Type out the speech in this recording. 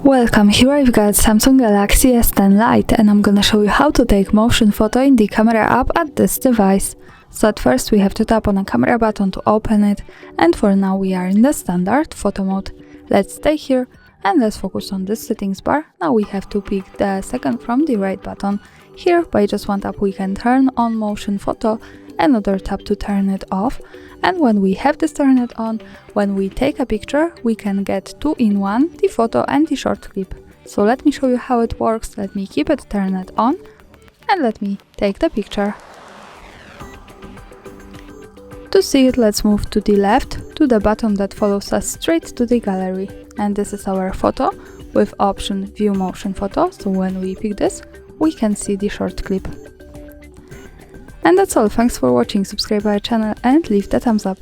Welcome, here I've got Samsung Galaxy S10 Lite and I'm gonna show you how to take motion photo in the camera app at this device. So at first we have to tap on a camera button to open it, and for now we are in the standard photo mode. Let's stay here and let's focus on this settings bar. Now we have to pick the second from the right button. Here by just one tap we can turn on motion photo, another tap to turn it off, and when we have this turn it on, when we take a picture we can get two in one, the photo and the short clip. So let me show you how it works. Let me keep it turned on and let me take the picture. To see it, let's move to the left to the button that follows us straight to the gallery, and this is our photo with option view motion photo. So when we pick this we can see the short clip. And that's all. Thanks for watching, subscribe our channel and leave the thumbs up.